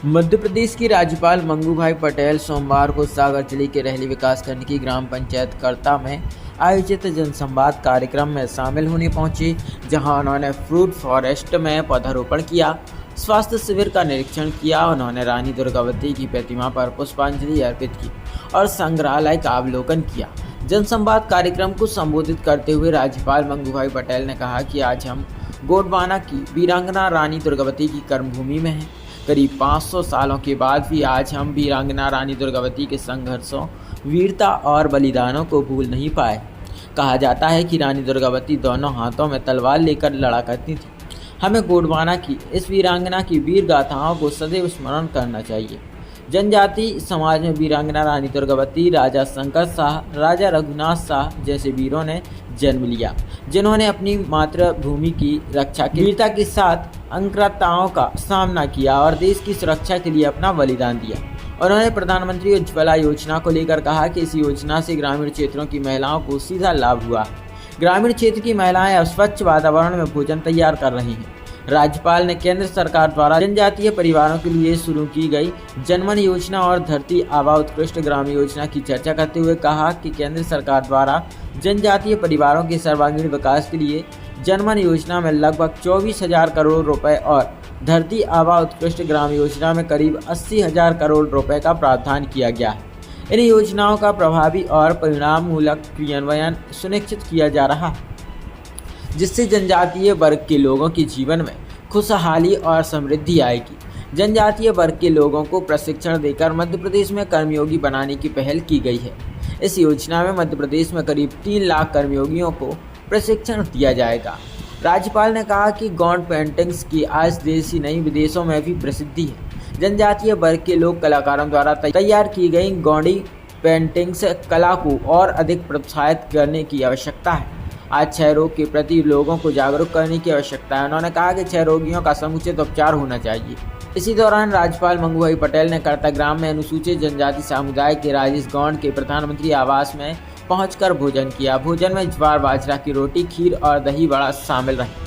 मध्य प्रदेश की राज्यपाल मंगूभाई पटेल सोमवार को सागरचली के रहली विकासखंड की ग्राम पंचायत करता में आयोजित जनसंवाद कार्यक्रम में शामिल होने पहुंचे, जहां उन्होंने फ्रूट फॉरेस्ट में पौधारोपण किया, स्वास्थ्य शिविर का निरीक्षण किया। उन्होंने रानी दुर्गावती की प्रतिमा पर पुष्पांजलि अर्पित की और संग्रहालय का अवलोकन किया। जनसंवाद कार्यक्रम को संबोधित करते हुए राज्यपाल मंगूभाई पटेल ने कहा कि आज हम गोंडवाना की वीरांगना रानी दुर्गावती की कर्मभूमि में हैं। करीब 500 सालों के बाद भी आज हम वीरांगना रानी दुर्गावती के संघर्षों, वीरता और बलिदानों को भूल नहीं पाए। कहा जाता है कि रानी दुर्गावती दोनों हाथों में तलवार लेकर लड़ा करती थी। हमें गोंडवाना की इस वीरांगना की वीर गाथाओं को सदैव स्मरण करना चाहिए। जनजाति समाज में वीरांगना रानी दुर्गावती, राजा शंकर शाह, राजा रघुनाथ शाह जैसे वीरों ने जन्म लिया, जिन्होंने अपनी मातृभूमि की रक्षा की वीरता के साथ अंकुरताओं का सामना किया और देश की सुरक्षा के लिए अपना बलिदान दिया। उन्होंने प्रधानमंत्री उज्ज्वला योजना को लेकर कहा कि इस योजना से ग्रामीण क्षेत्रों की महिलाओं को सीधा लाभ हुआ। ग्रामीण क्षेत्र की महिलाएं अब स्वच्छ वातावरण में भोजन तैयार कर रही हैं। राज्यपाल ने केंद्र सरकार द्वारा जनजातीय परिवारों के लिए शुरू की गई जनमन योजना और धरती आबा उत्कृष्ट ग्राम योजना की चर्चा करते हुए कहा कि केंद्र सरकार द्वारा जनजातीय परिवारों के सर्वांगीण विकास के लिए जनमन योजना में लगभग 24,000 करोड़ रुपए और धरती आबा उत्कृष्ट ग्राम योजना में करीब 80,000 करोड़ रुपए का प्रावधान किया गया है। इन योजनाओं का प्रभावी और परिणाममूलक क्रियान्वयन सुनिश्चित किया जा रहा है, जिससे जनजातीय वर्ग के लोगों के जीवन में खुशहाली और समृद्धि आएगी। जनजातीय वर्ग के लोगों को प्रशिक्षण देकर मध्य प्रदेश में कर्मयोगी बनाने की पहल की गई है। इस योजना में मध्य प्रदेश में करीब 3 लाख कर्मयोगियों को प्रशिक्षण दिया जाएगा। राज्यपाल ने कहा कि गौंड पेंटिंग्स की आज देश ही नहीं विदेशों में भी प्रसिद्धि है। जनजातीय वर्ग के लोक कलाकारों द्वारा तैयार की गई गौंडी पेंटिंग्स कला को और अधिक प्रोत्साहित करने की आवश्यकता है। आज क्षय रोग के प्रति लोगों को जागरूक करने की आवश्यकता है। उन्होंने कहा कि क्षय रोगियों का समुचित उपचार होना चाहिए। इसी दौरान राज्यपाल मंगूभाई पटेल ने कर्ताग्राम में अनुसूचित जनजाति समुदाय के राजेश गौंड के प्रधानमंत्री आवास में पहुंचकर भोजन किया। भोजन में ज्वार बाजरा की रोटी, खीर और दही बड़ा शामिल रहे।